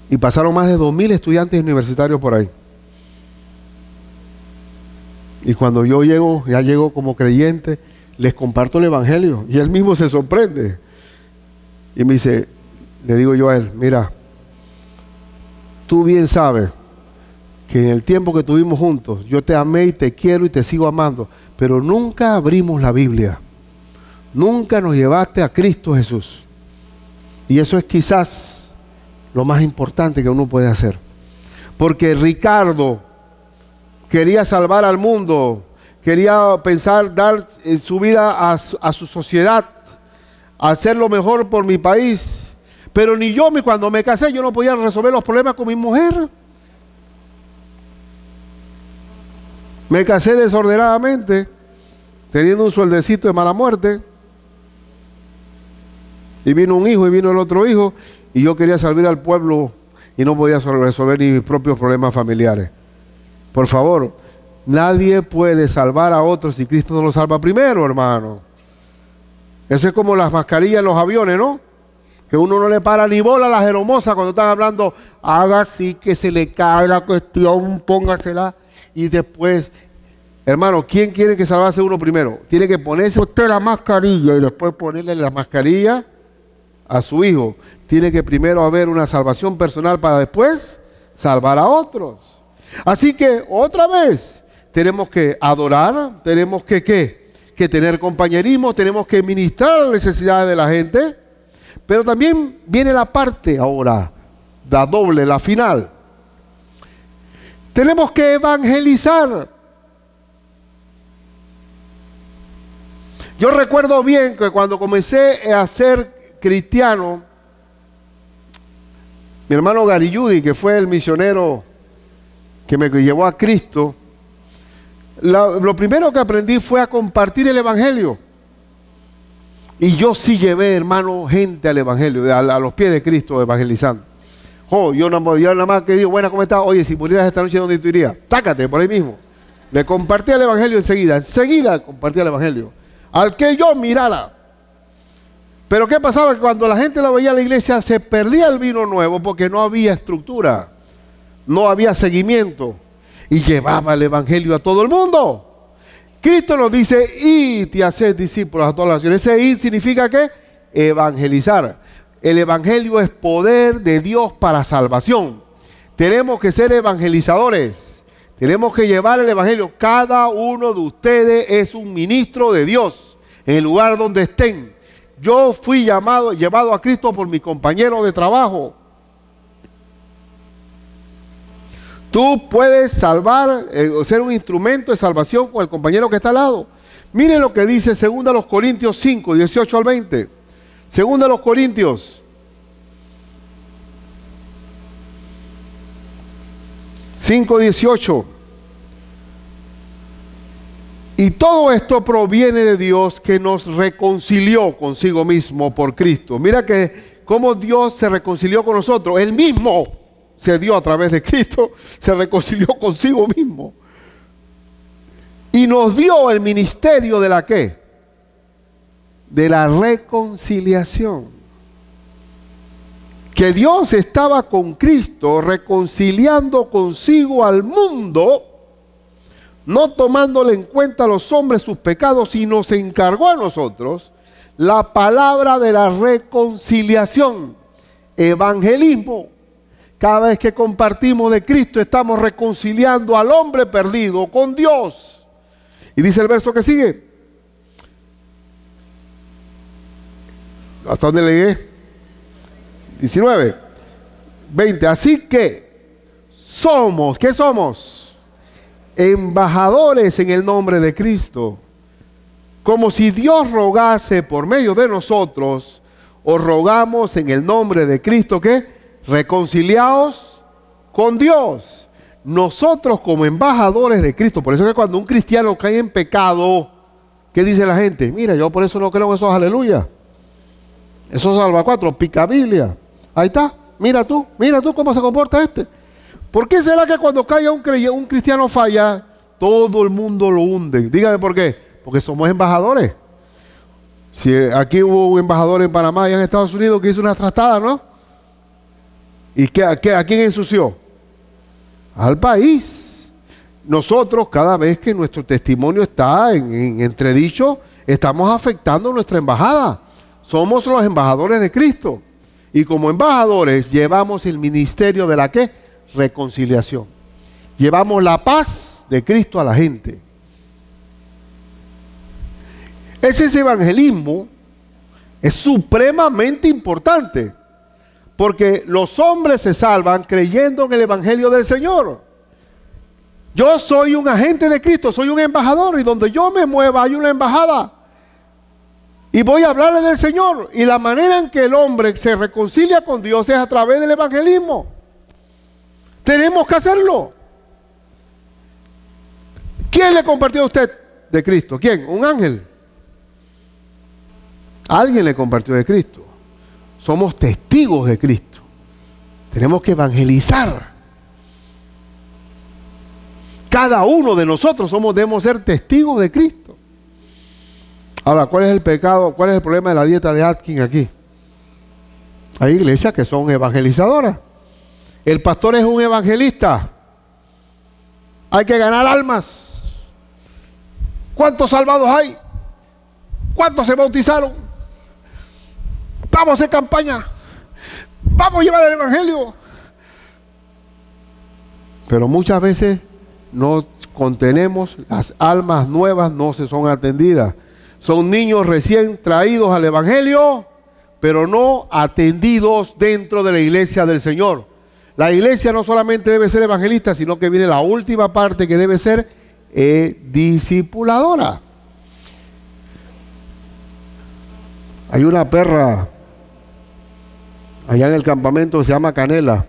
y pasaron más de 2000 estudiantes universitarios por ahí. Y cuando yo llego como creyente, les comparto el evangelio y él mismo se sorprende y me dice, le digo yo a él, mira, tú bien sabes que en el tiempo que tuvimos juntos, yo te amé y te quiero y te sigo amando, pero nunca abrimos la Biblia, nunca nos llevaste a Cristo Jesús. Y eso es quizás lo más importante que uno puede hacer. Porque Ricardo quería salvar al mundo, quería pensar dar su vida a su sociedad, hacer lo mejor por mi país. Pero ni yo, cuando me casé, yo no podía resolver los problemas con mi mujer. Me casé desordenadamente, teniendo un sueldecito de mala muerte. Y vino un hijo y vino el otro hijo, y yo quería salvar al pueblo y no podía resolver ni mis propios problemas familiares. Por favor, nadie puede salvar a otros si Cristo no lo salva primero, hermano. Eso es como las mascarillas en los aviones, ¿no? Que uno no le para ni bola a las hermosas cuando están hablando, haga así que se le cae la cuestión, póngasela. Y después, hermano, ¿quién quiere que salvase uno primero? Tiene que ponerse usted la mascarilla y después ponerle la mascarilla a su hijo. Tiene que primero haber una salvación personal para después salvar a otros. Así que, otra vez, tenemos que adorar, tenemos que tener compañerismo, tenemos que ministrar las necesidades de la gente, pero también viene la parte ahora, la doble, la final. Tenemos que evangelizar. Yo recuerdo bien que cuando comencé a ser cristiano, mi hermano Gariyudi, que fue el misionero que me llevó a Cristo, lo primero que aprendí fue a compartir el evangelio. Y yo sí llevé, hermano, gente al evangelio, a los pies de Cristo evangelizando. Yo nada más que digo, buena, ¿cómo estás? Oye, si murieras esta noche, ¿dónde tú irías? Tácate, por ahí mismo. Le compartí el evangelio enseguida compartí el evangelio. Al que yo mirara. Pero ¿qué pasaba? Que cuando la gente lo veía en la iglesia, se perdía el vino nuevo porque no había estructura, no había seguimiento. Y llevaba el evangelio a todo el mundo. Cristo nos dice, id y haced discípulos a todas las naciones. Ese id significa ¿qué? Evangelizar. El evangelio es poder de Dios para salvación. Tenemos que ser evangelizadores. Tenemos que llevar el evangelio. Cada uno de ustedes es un ministro de Dios en el lugar donde estén. Yo fui llevado a Cristo por mi compañero de trabajo. Tú puedes salvar, ser un instrumento de salvación con el compañero que está al lado. Miren lo que dice 2 Corintios 5, 18 al 20. 2 Corintios 5:18. Y todo esto proviene de Dios, que nos reconcilió consigo mismo por Cristo. Mira que cómo Dios se reconcilió con nosotros. Él mismo se dio a través de Cristo, se reconcilió consigo mismo. Y nos dio el ministerio de la ¿qué? De la reconciliación. Que Dios estaba con Cristo reconciliando consigo al mundo, no tomándole en cuenta a los hombres sus pecados, y nos encargó a nosotros la palabra de la reconciliación, evangelismo. Cada vez que compartimos de Cristo, estamos reconciliando al hombre perdido con Dios. Y dice el verso que sigue. ¿Hasta dónde llegué? 19, 20. Así que somos, ¿qué somos? Embajadores en el nombre de Cristo, como si Dios rogase por medio de nosotros. Os rogamos en el nombre de Cristo que reconciliaos con Dios. Nosotros como embajadores de Cristo. Por eso es que cuando un cristiano cae en pecado, ¿qué dice la gente? Mira, yo por eso no creo en esos aleluya, esos salvacuatro, pica Biblia. Ahí está, mira tú cómo se comporta este. ¿Por qué será que cuando caiga un cristiano falla, todo el mundo lo hunde? Dígame por qué. Porque somos embajadores. Si aquí hubo un embajador en Panamá y en Estados Unidos que hizo una trastada, ¿no? ¿Y a quién ensució? Al país. Nosotros, cada vez que nuestro testimonio está en entredicho, estamos afectando nuestra embajada. Somos los embajadores de Cristo. Y como embajadores llevamos el ministerio de la ¿qué? Reconciliación. Llevamos la paz de Cristo a la gente. Ese evangelismo es supremamente importante, porque los hombres se salvan creyendo en el evangelio del Señor. Yo soy un agente de Cristo, soy un embajador, y donde yo me mueva hay una embajada. Y voy a hablarle del Señor. Y la manera en que el hombre se reconcilia con Dios es a través del evangelismo. Tenemos que hacerlo. ¿Quién le compartió a usted de Cristo? ¿Quién? ¿Un ángel? Alguien le compartió de Cristo. Somos testigos de Cristo. Tenemos que evangelizar. Cada uno de nosotros debemos ser testigos de Cristo. Ahora, ¿cuál es el pecado? ¿Cuál es el problema de la dieta de Atkins aquí? Hay iglesias que son evangelizadoras. El pastor es un evangelista. Hay que ganar almas. ¿Cuántos salvados hay? ¿Cuántos se bautizaron? Vamos a hacer campaña. Vamos a llevar el evangelio. Pero muchas veces no contenemos, las almas nuevas no se son atendidas. Son niños recién traídos al evangelio, pero no atendidos dentro de la iglesia del Señor. La iglesia no solamente debe ser evangelista, sino que viene la última parte, que debe ser discipuladora. Hay una perra allá en el campamento que se llama Canela,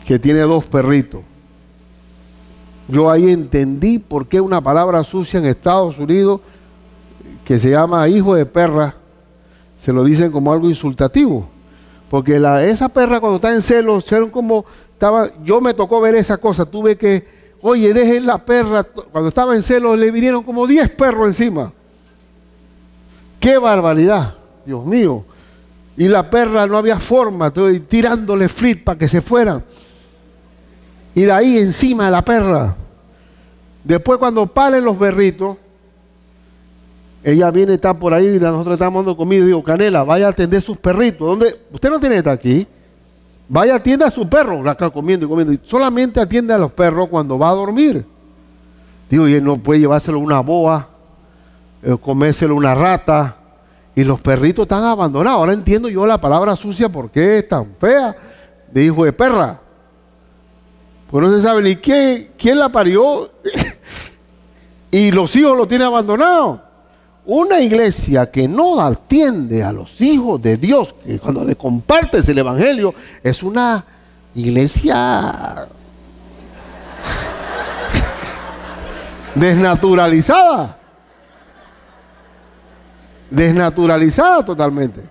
que tiene 2 perritos. Yo ahí entendí por qué una palabra sucia en Estados Unidos, que se llama hijo de perra, se lo dicen como algo insultativo. Porque esa perra cuando está en celos, yo me tocó ver esa cosa, tuve que, oye, dejen la perra. Cuando estaba en celos le vinieron como 10 perros encima. ¡Qué barbaridad! Dios mío. Y la perra no había forma, estoy tirándole frit para que se fueran. Y de ahí encima de la perra. Después cuando paren los berritos, ella viene, está por ahí, y nosotros estamos dando comida. Digo, Canela, vaya a atender sus perritos. ¿Dónde? Usted no tiene que estar aquí. Vaya, atienda a su perro, acá comiendo y comiendo. Y solamente atiende a los perros cuando va a dormir. Digo, y él no puede llevárselo una boa, comérselo una rata. Y los perritos están abandonados. Ahora entiendo yo la palabra sucia, ¿por qué es tan fea? De hijo de perra. Pues no se sabe ni quién la parió. Y los hijos lo tienen abandonado. Una iglesia que no atiende a los hijos de Dios, que cuando le compartes el evangelio, es una Iglesia desnaturalizada. Desnaturalizada totalmente.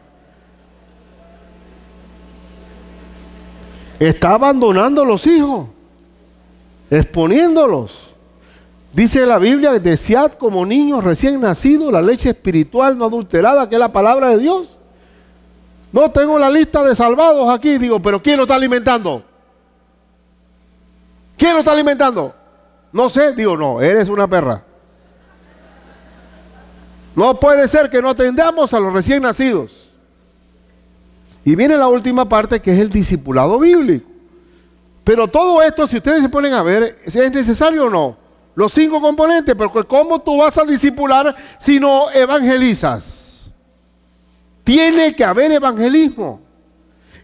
Está abandonando a los hijos, exponiéndolos. Dice la Biblia, desead como niños recién nacidos la leche espiritual no adulterada, que es la palabra de Dios. No tengo la lista de salvados aquí, digo, pero ¿quién lo está alimentando? ¿Quién lo está alimentando? No sé, digo, no, eres una perra. No puede ser que no atendamos a los recién nacidos. Y viene la última parte, que es el discipulado bíblico. Pero todo esto, si ustedes se ponen a ver, ¿es necesario o no? Los 5 componentes, pero ¿cómo tú vas a discipular si no evangelizas? Tiene que haber evangelismo.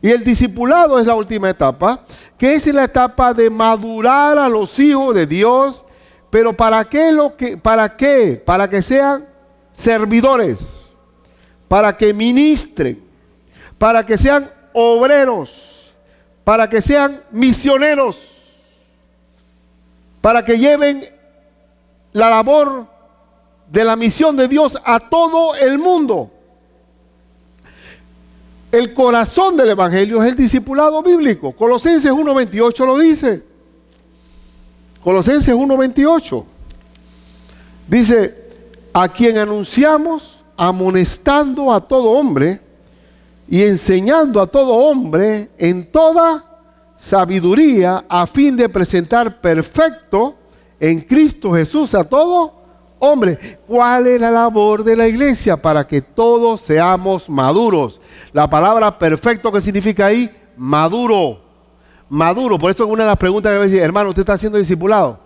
Y el discipulado es la última etapa, que es la etapa de madurar a los hijos de Dios. Pero ¿para qué? Para que sean servidores, para que ministren, para que sean obreros, para que sean misioneros, para que lleven la labor de la misión de Dios a todo el mundo. El corazón del evangelio es el discipulado bíblico. Colosenses 1:28 lo dice. Colosenses 1:28 dice: a quien anunciamos, amonestando a todo hombre y enseñando a todo hombre en toda sabiduría, a fin de presentar perfecto en Cristo Jesús a todo hombre. ¿Cuál es la labor de la iglesia? Para que todos seamos maduros. La palabra perfecto, ¿qué significa ahí? Maduro. Maduro. Por eso una de las preguntas que me dice, hermano, ¿usted está siendo discipulado?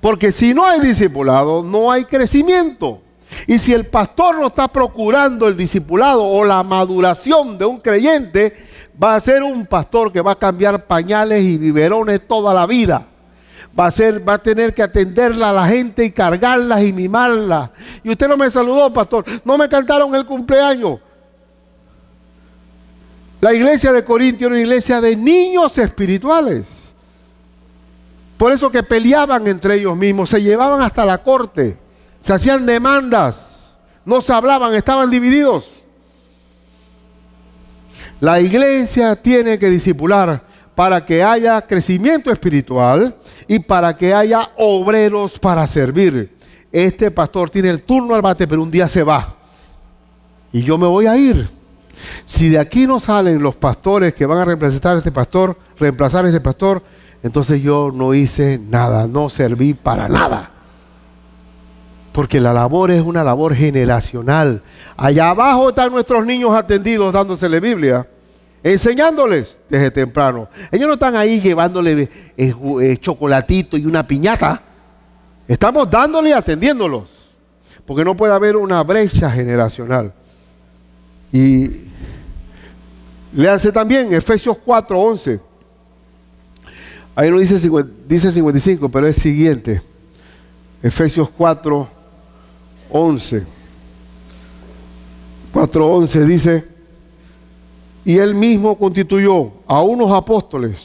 Porque si no hay discipulado, no hay crecimiento. Y si el pastor no está procurando el discipulado o la maduración de un creyente, va a ser un pastor que va a cambiar pañales y biberones toda la vida. Va a tener que atenderla a la gente y cargarlas y mimarlas. Y usted no me saludó, pastor. No me cantaron el cumpleaños. La iglesia de Corintios era una iglesia de niños espirituales. Por eso que peleaban entre ellos mismos, se llevaban hasta la corte, se hacían demandas, no se hablaban, estaban divididos. La iglesia tiene que discipular para que haya crecimiento espiritual y para que haya obreros para servir. Este pastor tiene el turno al bate, pero un día se va. Y yo me voy a ir. Si de aquí no salen los pastores que van a reemplazar a este pastor, entonces yo no hice nada, no serví para nada. Porque la labor es una labor generacional. Allá abajo están nuestros niños atendidos dándosele Biblia, enseñándoles desde temprano. Ellos no están ahí llevándole chocolatito y una piñata. Estamos dándole y atendiéndolos. Porque no puede haber una brecha generacional. Y léanse también Efesios 4:11. Ahí no dice 55, pero es siguiente. Efesios 4:11. 4:11 dice: y él mismo constituyó a unos apóstoles,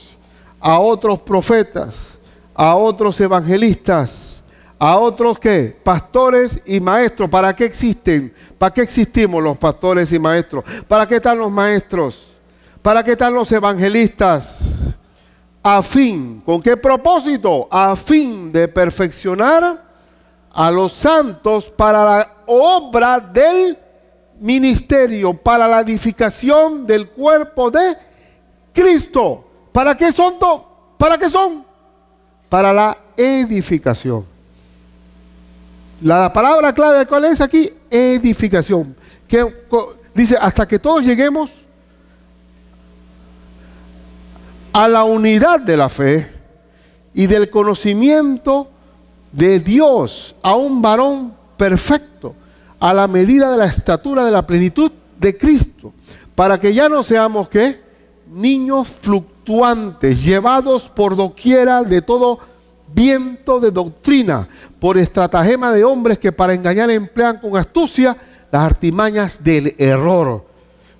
a otros profetas, a otros evangelistas, a otros ¿qué? Pastores y maestros. ¿Para qué existen? ¿Para qué existimos los pastores y maestros? ¿Para qué están los maestros? ¿Para qué están los evangelistas? A fin, ¿con qué propósito? A fin de perfeccionar a los santos para la obra del ministerio, para la edificación del cuerpo de Cristo. ¿Para qué son? ¿Para qué son? Para la edificación. La palabra clave, ¿cuál es aquí? Edificación. Que dice, hasta que todos lleguemos a la unidad de la fe y del conocimiento de Dios, a un varón perfecto, a la medida de la estatura de la plenitud de Cristo, para que ya no seamos ¿qué? Niños fluctuantes, llevados por doquiera de todo viento de doctrina, por estratagema de hombres que para engañar emplean con astucia las artimañas del error.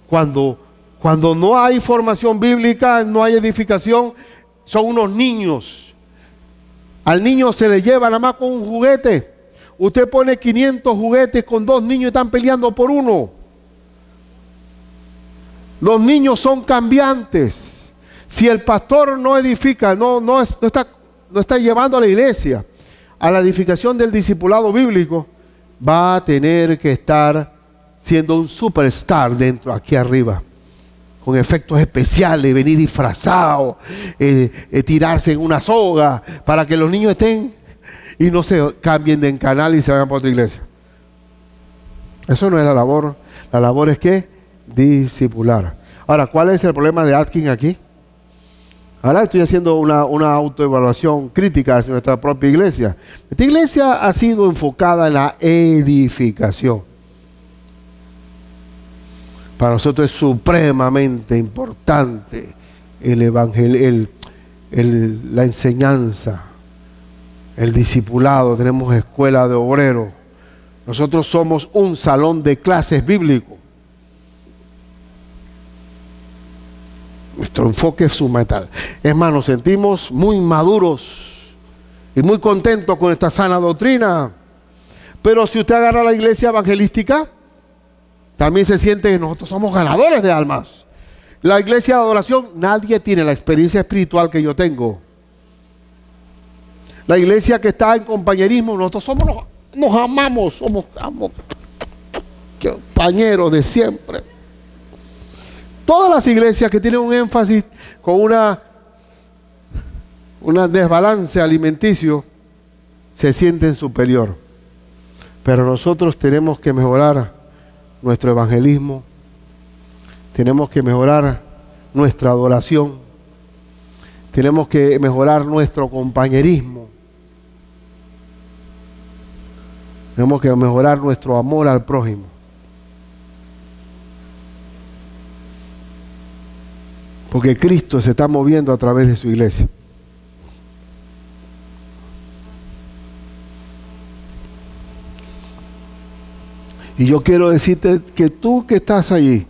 Cuando Cuando no hay formación bíblica, no hay edificación, son unos niños. Al niño se le lleva nada más con un juguete. Usted pone 500 juguetes con 2 niños y están peleando por uno. Los niños son cambiantes. Si el pastor no edifica, no está llevando a la iglesia a la edificación del discipulado bíblico, va a tener que estar siendo un superstar dentro, aquí arriba, con efectos especiales, venir disfrazado, tirarse en una soga para que los niños estén y no se cambien de canal y se vayan para otra iglesia. Eso no es la labor. La labor es que discipular. Ahora, ¿cuál es el problema de Atkins aquí? Ahora estoy haciendo una autoevaluación crítica hacia nuestra propia iglesia. Esta iglesia ha sido enfocada en la edificación. Para nosotros es supremamente importante el evangelio, la enseñanza, el discipulado. Tenemos escuela de obreros. Nosotros somos un salón de clases bíblico. Nuestro enfoque es fundamental. Es más, nos sentimos muy maduros y muy contentos con esta sana doctrina. Pero si usted agarra la iglesia evangelística, también se siente que nosotros somos ganadores de almas. La iglesia de adoración, nadie tiene la experiencia espiritual que yo tengo. La iglesia que está en compañerismo, nosotros nos amamos, somos compañeros de siempre. Todas las iglesias que tienen un énfasis con una desbalance alimenticio se sienten superior. Pero nosotros tenemos que mejorar nuestro evangelismo, tenemos que mejorar nuestra adoración, tenemos que mejorar nuestro compañerismo, tenemos que mejorar nuestro amor al prójimo. Porque Cristo se está moviendo a través de su iglesia. Y yo quiero decirte que tú que estás allí,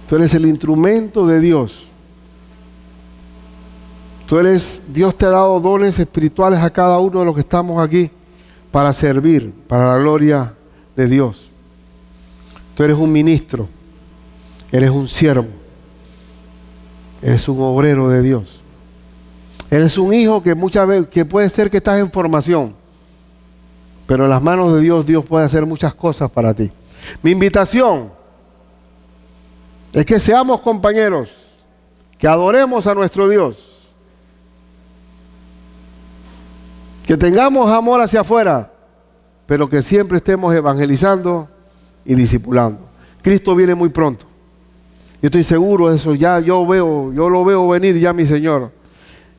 tú eres el instrumento de Dios. Dios te ha dado dones espirituales a cada uno de los que estamos aquí para servir, para la gloria de Dios. Tú eres un ministro. Eres un siervo, eres un obrero de Dios, eres un hijo que muchas veces, que puede ser que estás en formación, pero en las manos de Dios, Dios puede hacer muchas cosas para ti. Mi invitación es que seamos compañeros, que adoremos a nuestro Dios, que tengamos amor hacia afuera, pero que siempre estemos evangelizando y discipulando. Cristo viene muy pronto. Yo estoy seguro de eso, ya yo lo veo venir ya mi Señor.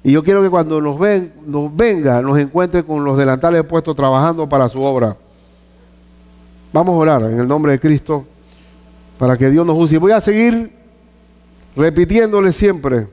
Y yo quiero que cuando nos venga, nos encuentre con los delantales puestos trabajando para su obra. Vamos a orar en el nombre de Cristo para que Dios nos use. Y voy a seguir repitiéndole siempre